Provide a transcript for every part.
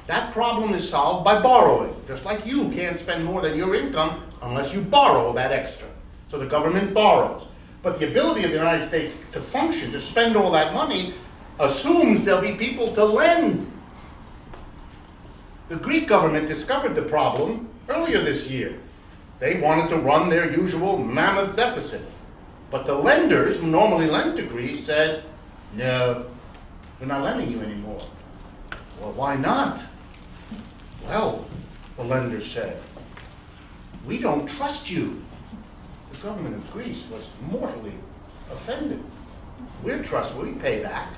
That problem is solved by borrowing. Just like you can't spend more than your income unless you borrow that extra. So the government borrows. But the ability of the United States to function, to spend all that money, assumes there'll be people to lend. The Greek government discovered the problem earlier this year. They wanted to run their usual mammoth deficit. But the lenders who normally lend to Greece said, no, we're not lending you anymore. Well, why not? Well, the lenders said, we don't trust you. The government of Greece was mortally offended. We're trustworthy, we pay back.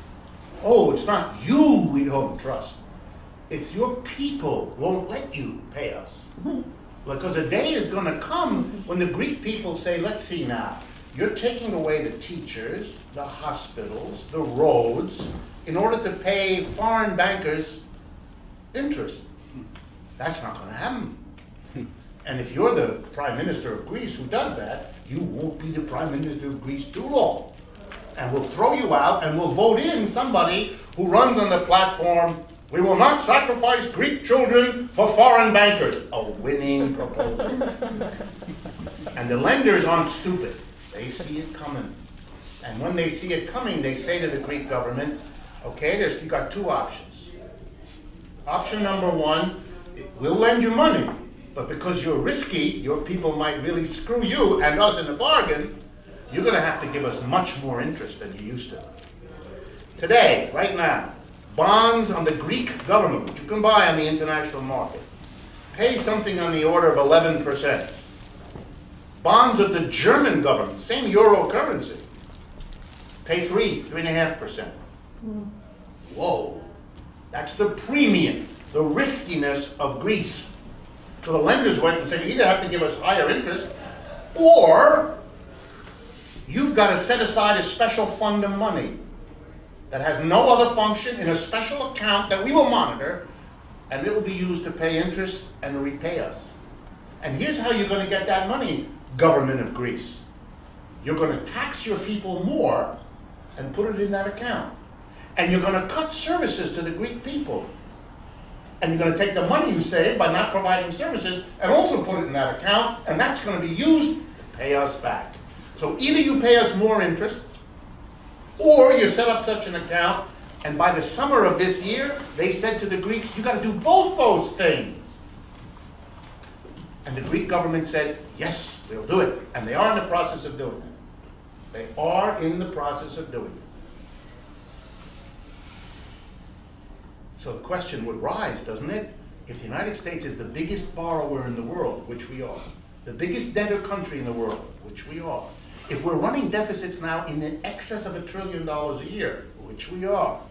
Oh, it's not you we don't trust. It's your people won't let you pay us. Because a day is going to come when the Greek people say, let's see now, you're taking away the teachers, the hospitals, the roads, in order to pay foreign bankers interest. That's not going to happen. And if you're the Prime Minister of Greece who does that, you won't be the Prime Minister of Greece too long. And we'll throw you out and we'll vote in somebody who runs on the platform, we will not sacrifice Greek children for foreign bankers. A winning proposal. And the lenders aren't stupid. They see it coming. And when they see it coming, they say to the Greek government, okay, you got two options. Option number one, we'll lend you money, but because you're risky, your people might really screw you and us in the bargain, you're going to have to give us much more interest than you used to. Today, right now, bonds on the Greek government, which you can buy on the international market, pay something on the order of 11%. Bonds of the German government, same euro currency, pay 3.5%. Whoa. That's the premium, the riskiness of Greece. So the lenders went and said, you either have to give us higher interest, or you've got to set aside a special fund of money that has no other function in a special account that we will monitor, and it will be used to pay interest and to repay us. And here's how you're going to get that money, government of Greece. You're going to tax your people more and put it in that account. And you're going to cut services to the Greek people. And you're going to take the money you save by not providing services and also put it in that account, and that's going to be used to pay us back. So either you pay us more interest, or you set up such an account, and by the summer of this year, they said to the Greeks, you got to do both those things. And the Greek government said, yes, we'll do it. And they are in the process of doing it. They are in the process of doing it. So the question would rise, doesn't it? If the United States is the biggest borrower in the world, which we are, the biggest debtor country in the world, which we are, if we're running deficits now in excess of $1 trillion a year, which we are,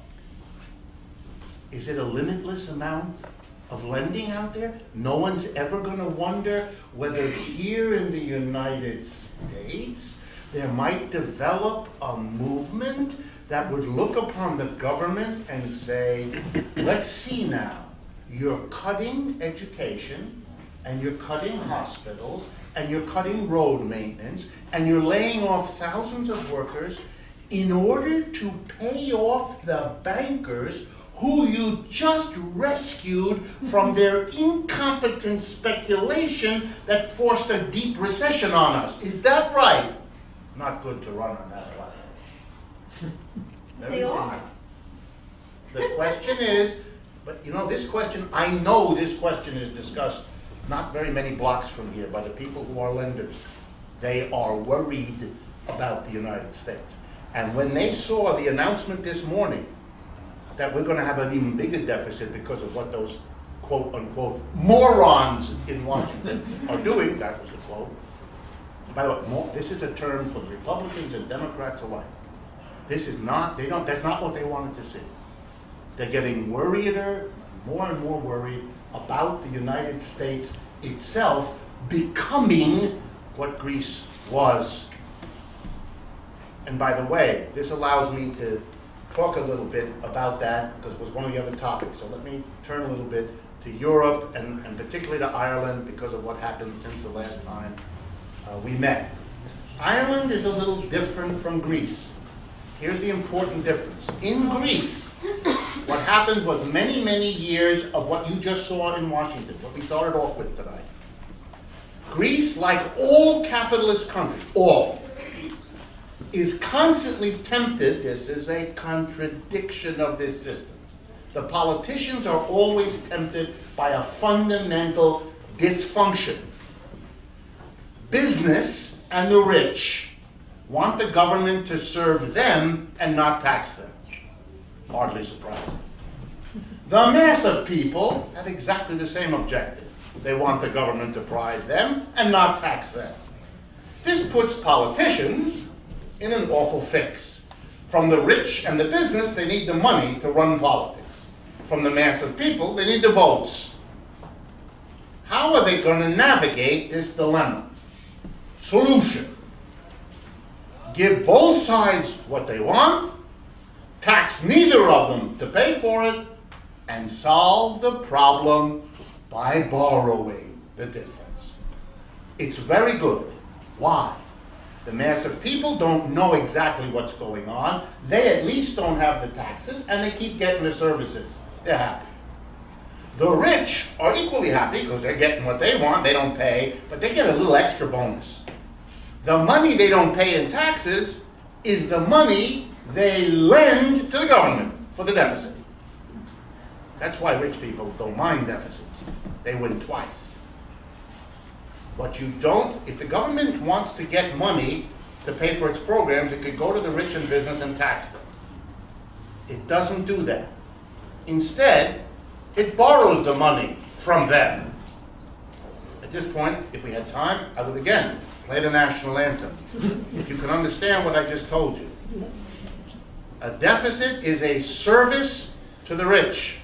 is it a limitless amount of lending out there? No one's ever going to wonder whether here in the United States there might develop a movement that would look upon the government and say, let's see now, you're cutting education, and you're cutting hospitals, and you're cutting road maintenance, and you're laying off thousands of workers in order to pay off the bankers who you just rescued from their incompetent speculation that forced a deep recession on us. Is that right? Not good to run on that platform. They are. The question is, but you know, this question, I know this question is discussed not very many blocks from here by the people who are lenders. They are worried about the United States. And when they saw the announcement this morning that we're going to have an even bigger deficit because of what those quote unquote morons in Washington are doing, that was the quote. By the way, this is a term for Republicans and Democrats alike. This is not, that's not what they wanted to see. They're getting worrieder, more and more worried about the United States itself becoming what Greece was. And by the way, this allows me to talk a little bit about that because it was one of the other topics. So let me turn a little bit to Europe and particularly to Ireland because of what happened since the last time we met. Ireland is a little different from Greece. Here's the important difference. In Greece, what happened was many, many years of what you just saw in Washington, what we started off with tonight. Greece, like all capitalist countries, all, is constantly tempted. This is a contradiction of this system. The politicians are always tempted by a fundamental dysfunction. Business and the rich want the government to serve them and not tax them. Hardly surprising. The mass of people have exactly the same objective. They want the government to provide them and not tax them. This puts politicians in an awful fix. From the rich and the business, they need the money to run politics. From the mass of people, they need the votes. How are they going to navigate this dilemma? Solution: give both sides what they want, tax neither of them to pay for it, and solve the problem by borrowing the difference. It's very good. Why? The mass of people don't know exactly what's going on. They at least don't have the taxes, and they keep getting the services. They're happy. The rich are equally happy because they're getting what they want. They don't pay, but they get a little extra bonus. The money they don't pay in taxes is the money they lend to the government for the deficit. That's why rich people don't mind deficits. They win twice. What you don't, if the government wants to get money to pay for its programs, it could go to the rich and business and tax them. It doesn't do that. Instead, it borrows the money from them. At this point, if we had time, I would again play the national anthem. If you can understand what I just told you. A deficit is a service to the rich.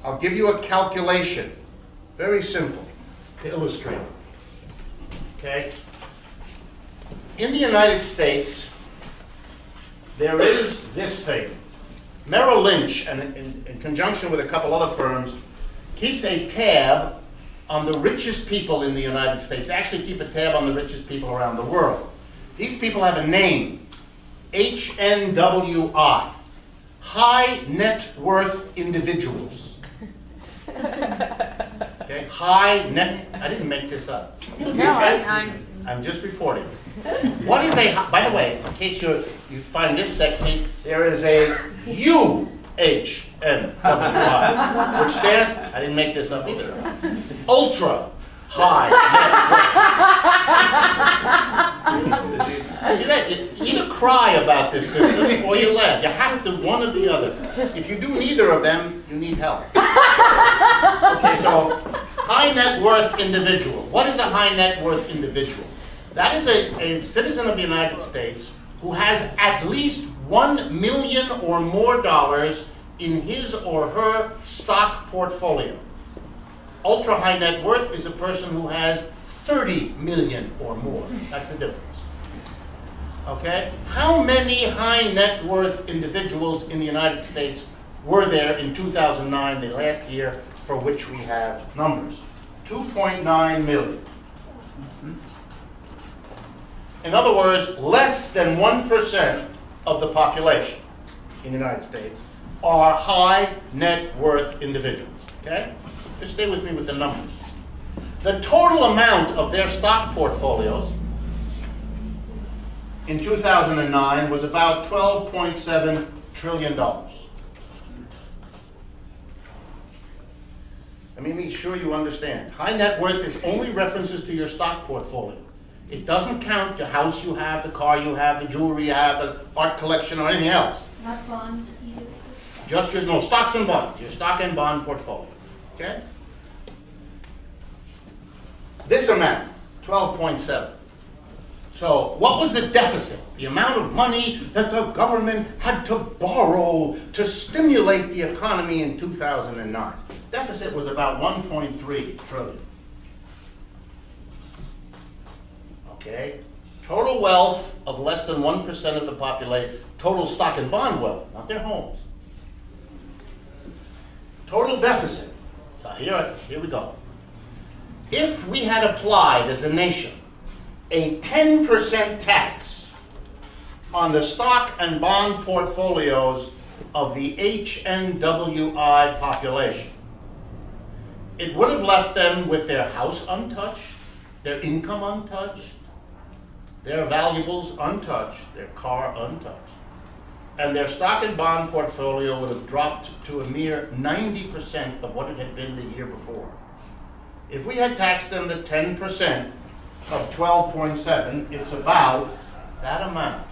I'll give you a calculation, very simple, to illustrate. Okay? In the United States, there is this thing. Merrill Lynch, and in conjunction with a couple other firms, keeps a tab on the richest people in the United States. They actually keep a tab on the richest people around the world. These people have a name, HNWI, high net worth individuals. Okay, high net, I didn't make this up. No, I'm just reporting. What is a, by the way, in case you find this sexy, there is a UHNWI, which stands, I didn't make this up either, ultra high net worth. See that? You either cry about this system or you laugh. You have to, one or the other. If you do neither of them, you need help. Okay, so high net worth individual. What is a high net worth individual? That is a citizen of the United States who has at least $1 million or more dollars in his or her stock portfolio. Ultra high net worth is a person who has 30 million or more. That's the difference. Okay? How many high net worth individuals in the United States were there in 2009, the last year for which we have numbers? 2.9 million. In other words, less than 1% of the population in the United States are high net worth individuals. Okay? Just stay with me with the numbers. The total amount of their stock portfolios in 2009 was about $12.7 trillion. Let me make sure you understand. High net worth is only references to your stock portfolio. It doesn't count the house you have, the car you have, the jewelry you have, the art collection, or anything else. Not bonds either. Just your, no, stocks and bonds, your stock and bond portfolio. Okay? This amount, 12.7. So what was the deficit? The amount of money that the government had to borrow to stimulate the economy in 2009. Deficit was about 1.3 trillion. Okay? Total wealth of less than 1% of the population. Total stock and bond wealth, not their homes. Total deficit. So here we go. If we had applied as a nation a 10% tax on the stock and bond portfolios of the HNWI population. It would have left them with their house untouched, their income untouched, their valuables untouched, their car untouched, and their stock and bond portfolio would have dropped to a mere 90% of what it had been the year before. If we had taxed them the 10% of 12.7, it's about that amount.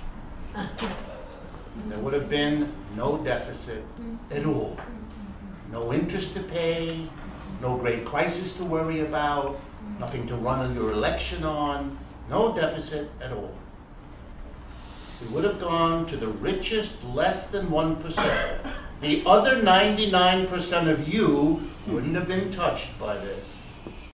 There would have been no deficit at all. No interest to pay, no great crisis to worry about, nothing to run your election on, no deficit at all. We would have gone to the richest less than 1%. The other 99% of you wouldn't have been touched by this.